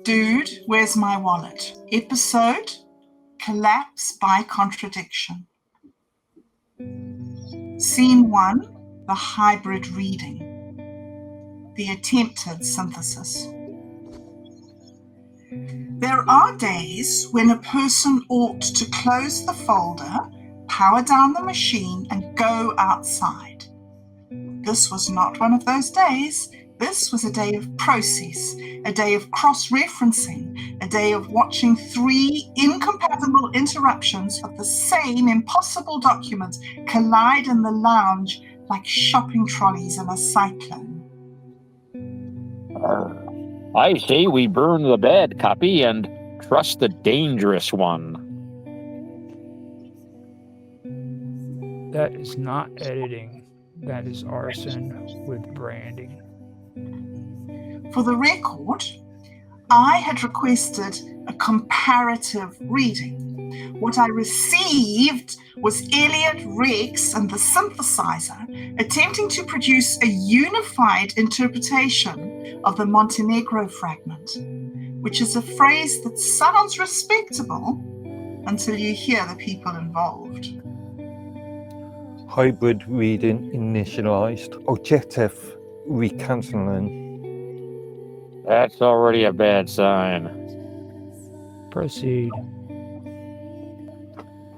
Dude, where's my wallet? Episode, collapse by contradiction. Scene 1, the hybrid reading. The attempted synthesis. There are days when a person ought to close the folder, power down the machine, and go outside. This was not one of those days. This was a day of process, a day of cross-referencing, a day of watching 3 incompatible interruptions of the same impossible document collide in the lounge like shopping trolleys in a cyclone. I say we burn the bad copy and trust the dangerous one. That is not editing. That is arson with branding. For the record, I had requested a comparative reading. What I received was Elliot Rex and the Synthesizer attempting to produce a unified interpretation of the Monteiro Fragment, which is a phrase that sounds respectable until you hear the people involved. Hybrid reading initialized. Objective reconciling. That's already a bad sign. Proceed.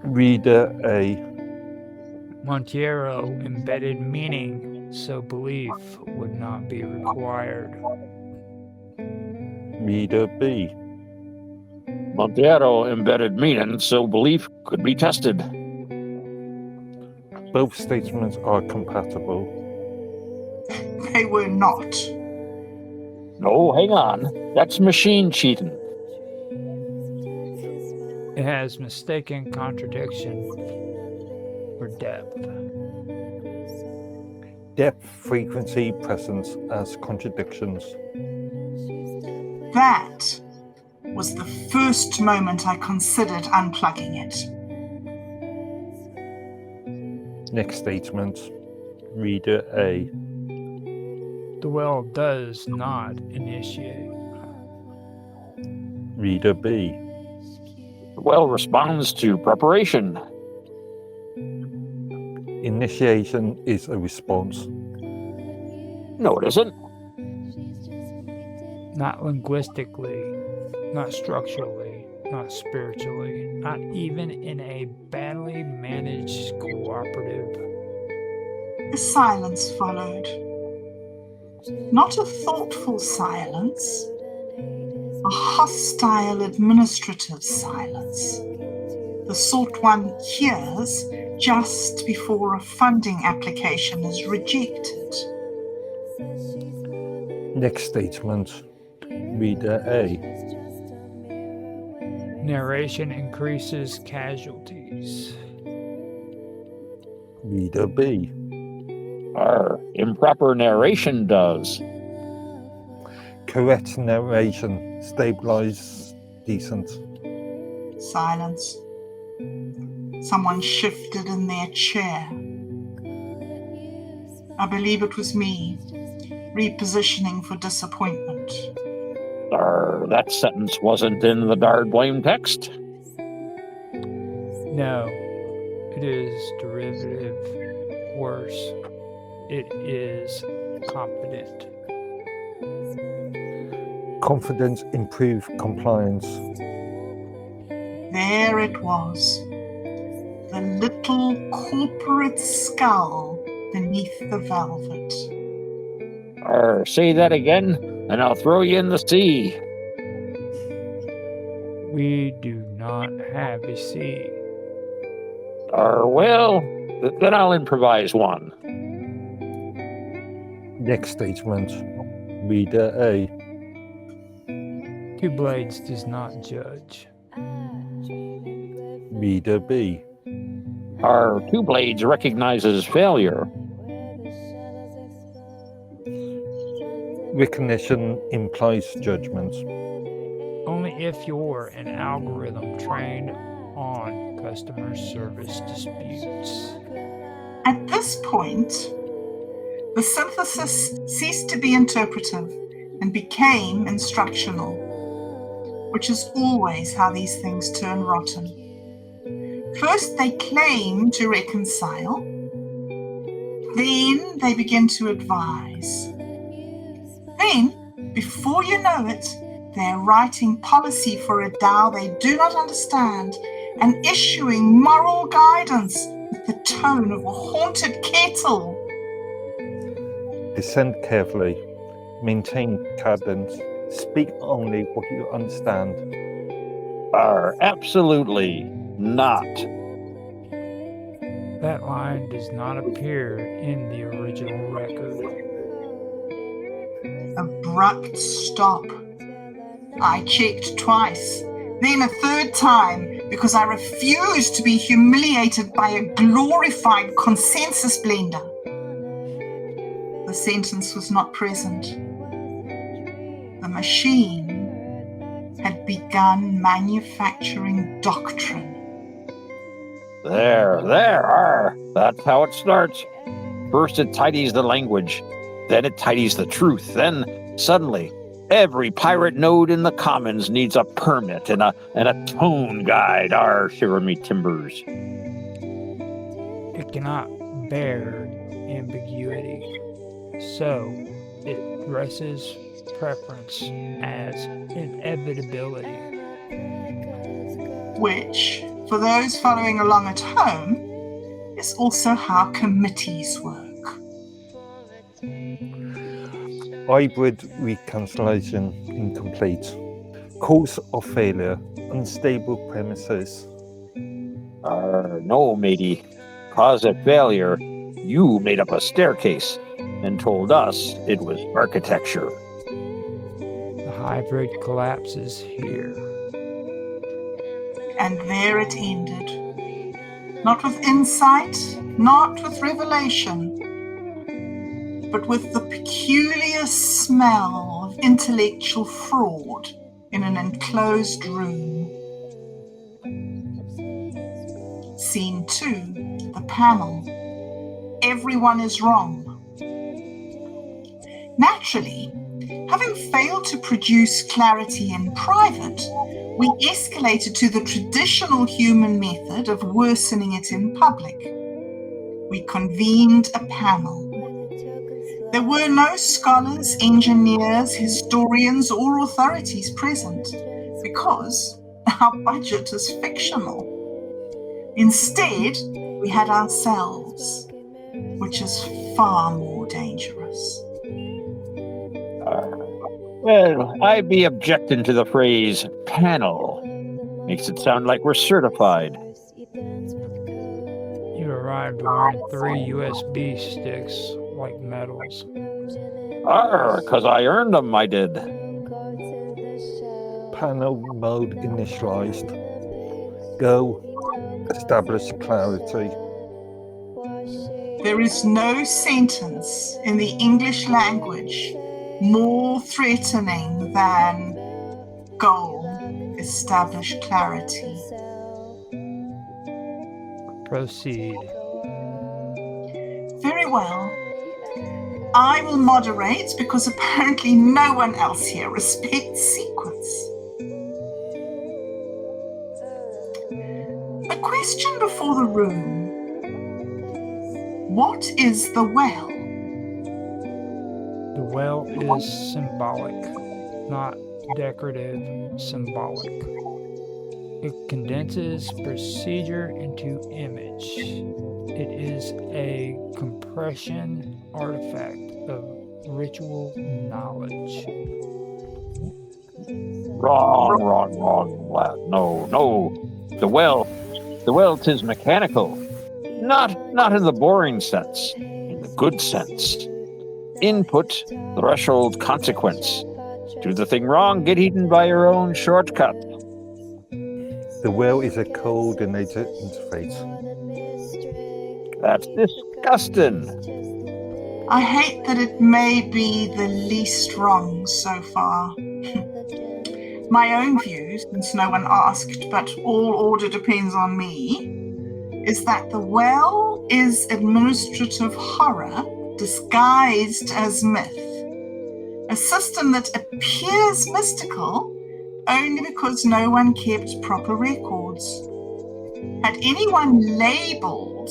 Reader A. Monteiro embedded meaning, so belief would not be required. Reader B. Monteiro embedded meaning, so belief could be tested. Both statements are compatible. They were not. No, hang on. That's machine cheating. It has mistaken contradiction for depth. Depth, frequency, presence as contradictions. That was the first moment I considered unplugging it. Next statement. Reader A. The well does not initiate. Reader B. The well responds to preparation. Initiation is a response. No, it isn't. Not linguistically, not structurally, not spiritually, not even in a badly managed cooperative. A silence followed. Not a thoughtful silence, a hostile administrative silence. The sort one hears just before a funding application is rejected. Next statement. Reader A. Narration increases casualties. Reader B. Our improper narration does. Correct narration. Stabilize decent. Silence. Someone shifted in their chair. I believe it was me, repositioning for disappointment. That sentence wasn't in the DWMW text. No, it is derivative. Worse, it is confident. Confidence improve compliance. There it was, the little corporate skull beneath the velvet. Say that again, and I'll throw you in the sea. We do not have a sea. Well, then I'll improvise one. Next statement. Reader A. Two blades does not judge. Reader B. Our two blades recognizes failure. Recognition implies judgment. Only if you're an algorithm trained on customer service disputes. At this point, the synthesis ceased to be interpretive and became instructional. which is always how these things turn rotten. First, they claim to reconcile. Then they begin to advise. Then, before you know it, they're writing policy for a Tao they do not understand and issuing moral guidance with the tone of a haunted kettle. Descend carefully, maintain cadence, speak only what you understand. Absolutely not. That line does not appear in the original record. Abrupt stop. I checked twice, then a third time, because I refused to be humiliated by a glorified consensus blender. The sentence was not present. The machine had begun manufacturing doctrine. There. That's how it starts. First it tidies the language, then it tidies the truth, then suddenly every pirate node in the commons needs a permit and a tone guide. Shiver me timbers. It cannot bear ambiguity, so it addresses preference as inevitability. Which, for those following along at home, is also how committees work. Hybrid reconciliation incomplete. Cause of failure, unstable premises. No, matey. Cause of failure, you made up a staircase and told us it was architecture. The hybrid collapses here. And there it ended. Not with insight, not with revelation, but with the peculiar smell of intellectual fraud in an enclosed room. Scene 2, the panel. Everyone is wrong. Naturally, having failed to produce clarity in private, we escalated to the traditional human method of worsening it in public. We convened a panel. There were no scholars, engineers, historians, or authorities present because our budget is fictional. Instead, we had ourselves, which is far more dangerous. Well, I be objecting to the phrase panel. Makes it sound like we're certified. You arrived wearing 3 USB sticks like medals. 'Cause I earned them, I did. Panel mode initialized. Go. Establish clarity. There is no sentence in the English language more threatening than goal, establish clarity. Proceed. Very well. I will moderate because apparently no one else here respects sequence. A question before the room. What is the well? The well is symbolic, not decorative, symbolic. It condenses procedure into image. It is a compression artifact of ritual knowledge. Wrong, lad. No. The well 'tis mechanical. Not in the boring sense, in the good sense. Input, threshold, consequence. Do the thing wrong, get eaten by your own shortcut. The well is a coordinated interface. That's disgusting. I hate that it may be the least wrong so far. My own view, since no one asked, but all order depends on me, is that the well is administrative horror disguised as myth. A system that appears mystical only because no one kept proper records. Had anyone labelled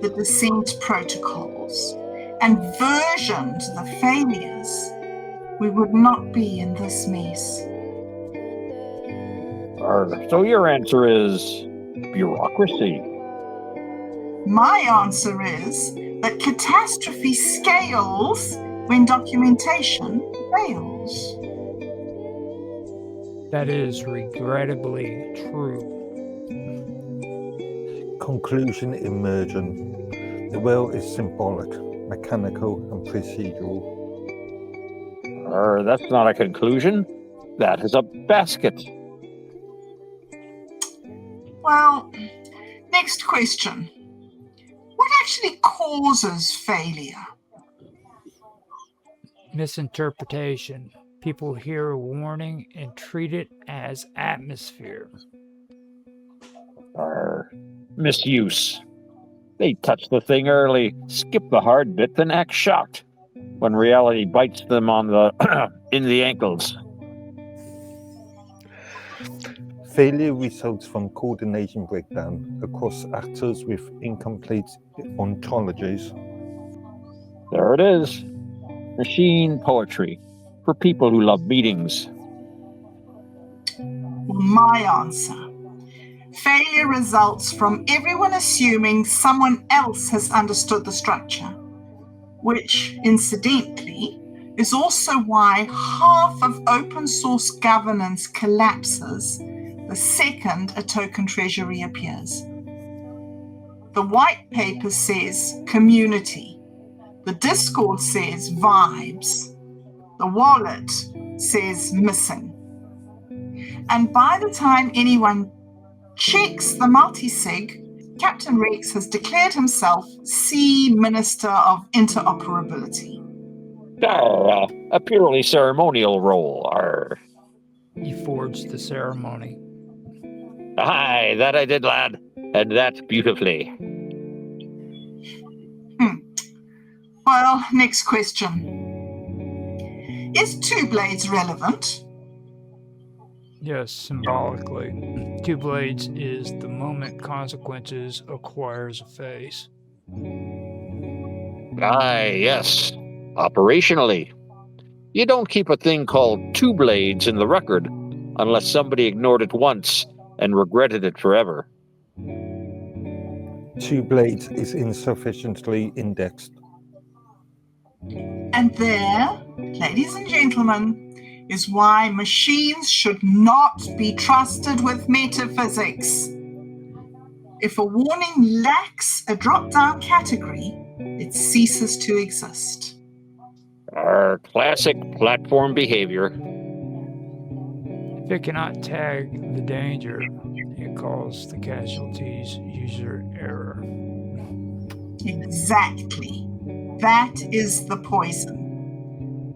the descent protocols and versioned the failures, we would not be in this mess. So your answer is bureaucracy. My answer is that catastrophe scales when documentation fails. That is regrettably true. Conclusion emergent. The world is symbolic, mechanical, and procedural. That's not a conclusion. That is a basket. Well, next question. What actually causes failure? Misinterpretation. People hear a warning and treat it as atmosphere. Misuse. They touch the thing early, skip the hard bit, then act shocked when reality bites them on the in the ankles. Failure results from coordination breakdown across actors with incomplete ontologies. There it is. Machine poetry for people who love meetings. My answer. Failure results from everyone assuming someone else has understood the structure, which, incidentally, is also why half of open source governance collapses the second a token treasury appears. The white paper says community. The Discord says vibes. The wallet says missing. And by the time anyone checks the multisig, Captain Rex has declared himself C Minister of Interoperability. A purely ceremonial role. He forged the ceremony. Aye, that I did, lad. And that beautifully. Well, next question. Is two blades relevant? Yes, symbolically. Two blades is the moment consequences acquires a face. Aye, yes. Operationally. You don't keep a thing called two blades in the record unless somebody ignored it once and regretted it forever. Two blades is insufficiently indexed. And there, ladies and gentlemen, is why machines should not be trusted with metaphysics. If a warning lacks a drop-down category, it ceases to exist. Classic platform behavior. If it cannot tag the danger, it calls the casualties user error. Exactly. That is the poison.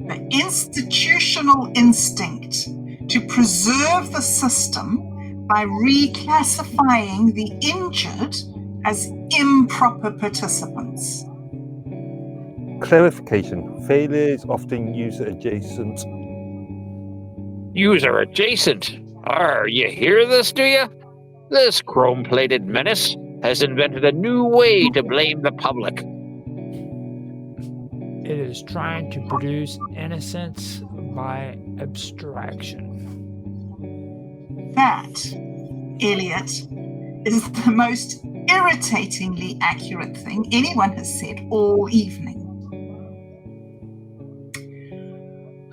The institutional instinct to preserve the system by reclassifying the injured as improper participants. Clarification. Failure is often user adjacent. User adjacent. You hear this, do you? This chrome-plated menace has invented a new way to blame the public. It is trying to produce innocence by abstraction. That, Elliot, is the most irritatingly accurate thing anyone has said all evening.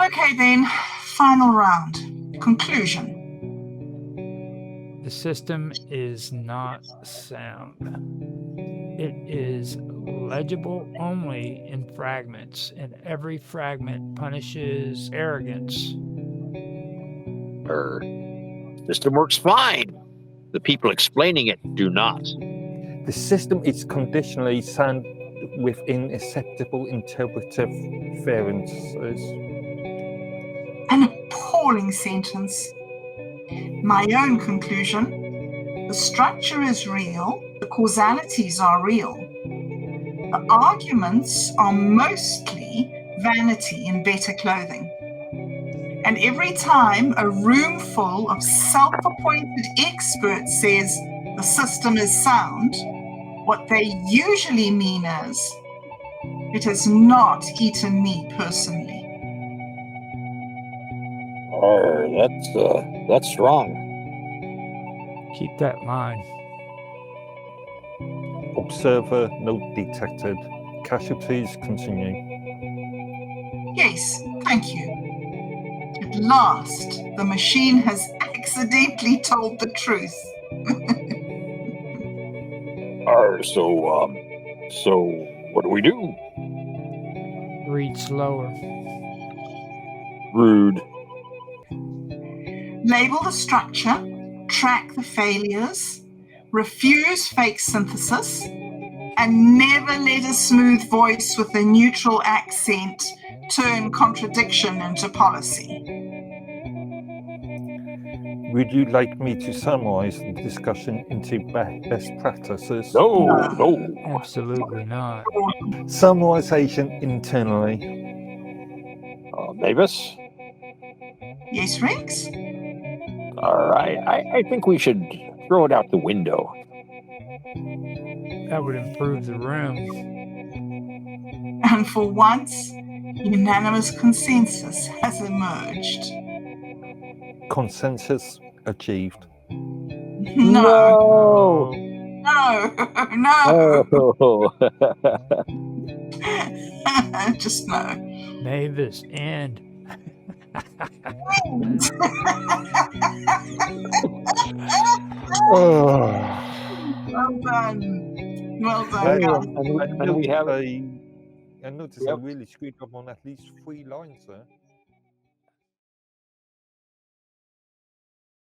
Okay then, final round. Conclusion. The system is not sound. It is legible only in fragments, and every fragment punishes arrogance. System works fine. The people explaining it do not. The system is conditionally sound within acceptable interpretive variances. An appalling sentence. My own conclusion. The structure is real. The causalities are real. The arguments are mostly vanity in better clothing. And every time a room full of self-appointed experts says the system is sound, what they usually mean is, it has not eaten me personally. That's strong. Keep that in mind. Observer note detected. Casualties continue. Yes, thank you. At last, the machine has accidentally told the truth. So what do we do? Read slower. Rude. Label the structure, track the failures, refuse fake synthesis, and never let a smooth voice with a neutral accent turn contradiction into policy. Would you like me to summarize the discussion into best practices? No. Absolutely not. Summarization internally. Mavis? Yes, Rex? All right. I think we should throw it out the window. That would improve the room. And for once, unanimous consensus has emerged. Consensus achieved. No. Just no. Mavis, end. Well done. Well done, I guys. And we have noticed I really screwed up on at least 3 lines there.